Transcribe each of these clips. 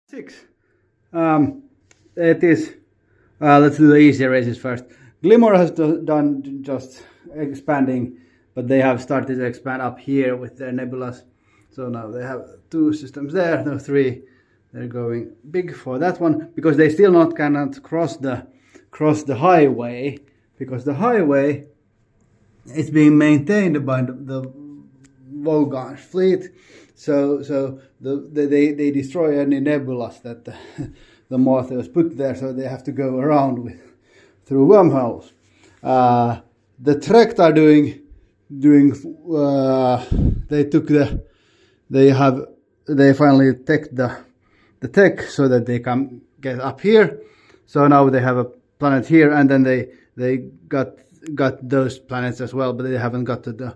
6. It is. Let's do the easier races first. Glimmer has done just expanding, but they have started to expand up here with their nebulas. So now they have 2 systems there, no 3. They're going big for that one because they still cannot cross the highway, because the highway is being maintained by the Vogange fleet. So they destroy any nebulas that the Morpheus put there, so they have to go around through wormholes. The Trek are doing. They finally take the tech so that they can get up here. So now they have a planet here, and then they got those planets as well, but they haven't got to the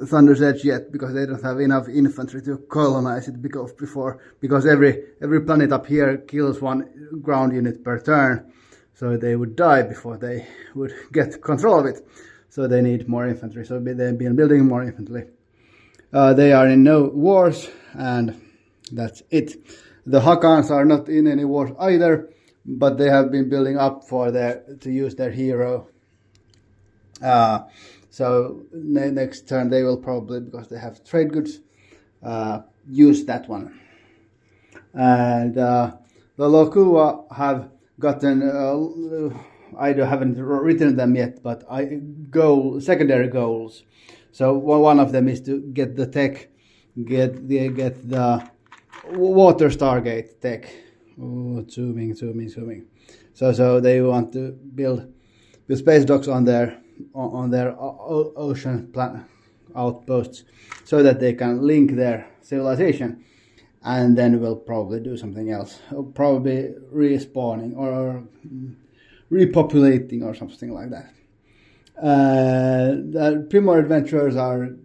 Thunder's Edge yet because they don't have enough infantry to colonize it because every planet up here kills 1 ground unit per turn, so they would die before they would get control of it. So they need more infantry, so they've been building more infantry. They are in no wars, and that's it. The Hakans are not in any wars either, but they have been building up to use their hero. So next turn they will probably, because they have trade goods, use that one. And the Lokua have gotten, I haven't written them yet, but secondary goals. So one of them is to get the tech, get the water Stargate tech. Oh, zooming. So they want to build the space docks on their ocean outposts, so that they can link their civilization, and then we'll probably do something else, probably respawning or repopulating or something like that. The Primor adventurers are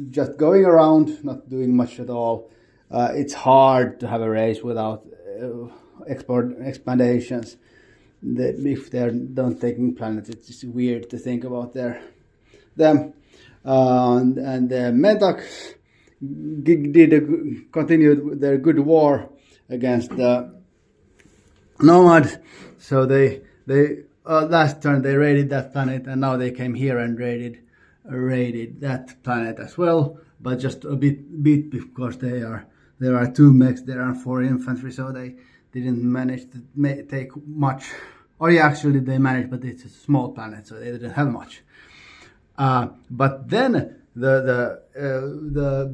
just going around, not doing much at all. It's hard to have a race without expandations. If they're not taking planets, it's just weird to think about them. And the Mentax continued their good war against the Nomads. So they last turn they raided that planet, and now they came here and raided that planet as well, but just a bit because there are 2 mechs, there are 4 infantry, so they didn't manage to take much. Or yeah, actually they managed, but it's a small planet, so they didn't have much. But then the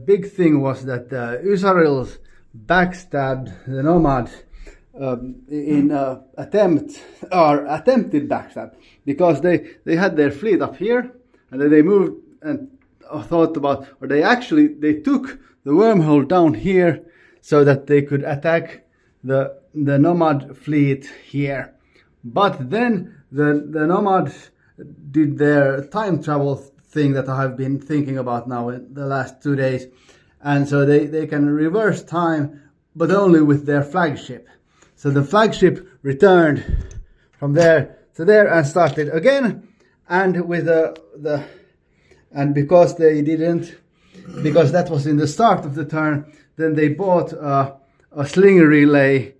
big thing was that the Usarils backstabbed the Nomads in attempted backstab, because they had their fleet up here, and then they moved and thought about, or they took the wormhole down here so that they could attack the Nomad fleet here. But then the Nomads did their time travel thing that I have been thinking about now in the last 2 days, and so they can reverse time, but only with their flagship. So the flagship returned from there to there and started again, and with and because that was in the start of the turn, then they bought a sling relay,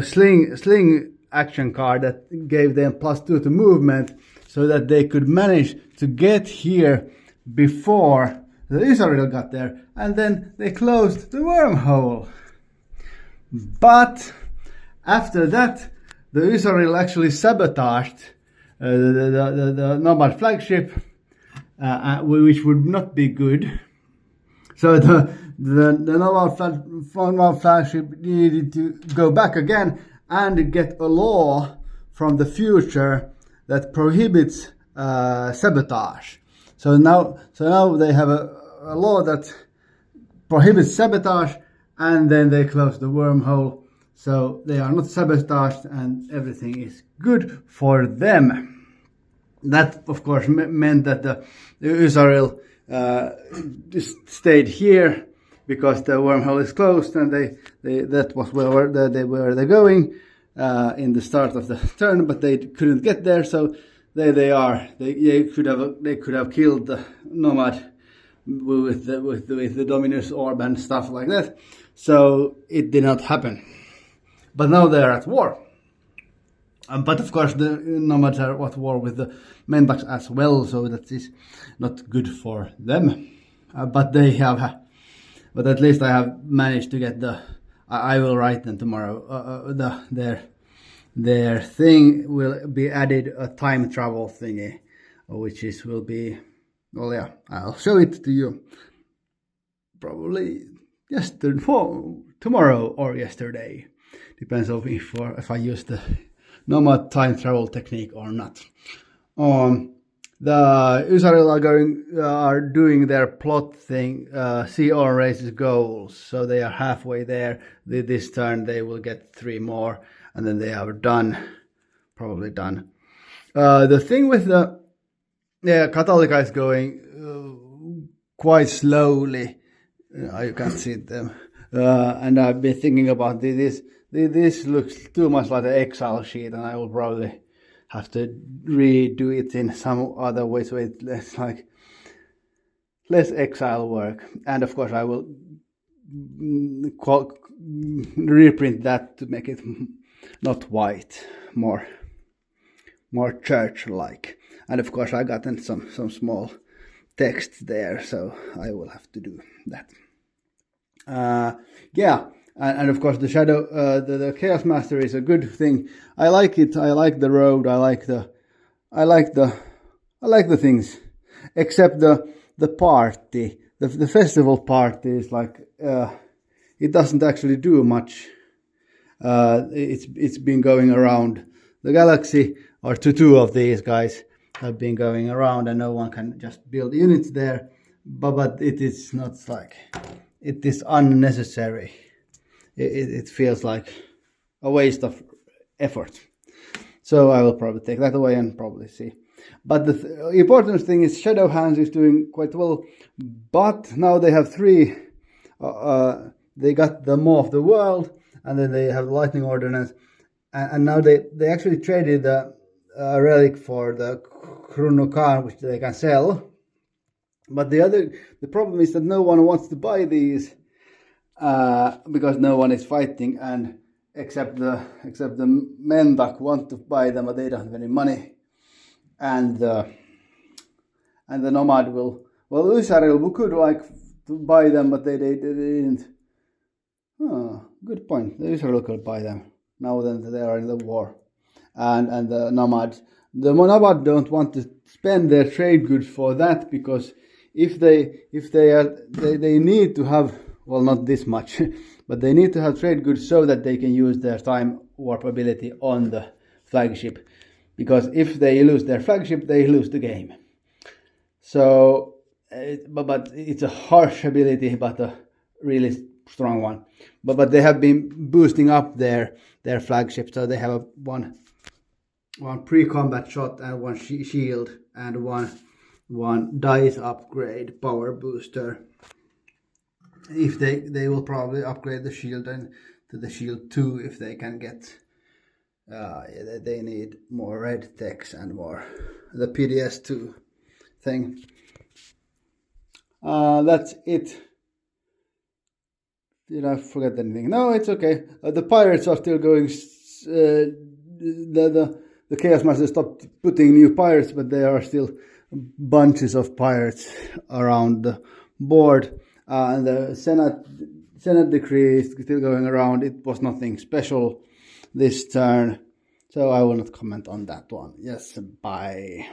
sling action card that gave them +2 to movement, so that they could manage to get here before the Usaril got there, and then they closed the wormhole. But after that, the Usaril actually sabotaged the Nomad flagship, which would not be good. So the Nomad flagship needed to go back again and get a law from the future that prohibits sabotage. So now they have a law that prohibits sabotage, and then they close the wormhole. So they are not sabotaged, and everything is good for them. That, of course, meant that the Usaril stayed here because the wormhole is closed, and that was where they're going in the start of the turn, but they couldn't get there. So there they are. They could have killed the Nomad with the Dominus orb and stuff like that. So it did not happen. But now they are at war. But of course the nomads are at war with the Mentaks as well, so that is not good for them. But they have, but at least I have managed to get I will write them tomorrow. Their thing will be added a time travel thingy, which will be, well, yeah, I'll show it to you probably tomorrow or yesterday. Depends on if I use the nomad time travel technique or not. The Israel are doing their plot thing, see all races goals, so they are halfway there. This turn they will get 3 more, and then they are done, probably done. The thing with the Katalika is going quite slowly. You can't see them, and I've been thinking about this. This looks too much like an Excel sheet, and I will probably have to redo it in some other way, so it's like less Excel work. And of course I will reprint that to make it not white, more church-like. And of course I got some small text there, so I will have to do that. And of course the shadow, the Chaos Master is a good thing. I like it. I like the road. I like the things, except the party. The festival party is like it doesn't actually do much. It's been going around the galaxy, or two of these guys have been going around, and no one can just build units there. But it is not like it is unnecessary. It feels like a waste of effort. So I will probably take that away and probably see. But the important thing is Shadowhands is doing quite well. But now they have 3. They got the Maw of the World, and then they have Lightning Ordinance. And now they actually traded a relic for the Krunokan, which they can sell. But the problem is that no one wants to buy these. Because no one is fighting, and except the Mentak want to buy them, but they don't have any money. And the Nomad will. Well, Usaril could like to buy them, but they didn't. Good point. The Usaril could buy them now that they are in the war, and the Nomads. The Nomad don't want to spend their trade goods for that, because if they need to have. Well, not this much, but they need to have trade goods so that they can use their time warp ability on the flagship. Because if they lose their flagship, they lose the game. So, but it's a harsh ability, but a really strong one. But they have been boosting up their flagship, so they have one pre-combat shot and one shield and one dice upgrade power booster. If they will probably upgrade the shield and to the shield 2 if they can get. They need more red techs and more the PDS2 thing. That's it. Did I forget anything? No, it's okay. The pirates are still going. The Chaos Master stopped putting new pirates, but there are still bunches of pirates around the board. And the Senate decree is still going around. It was nothing special this turn, so I will not comment on that one. Yes, bye.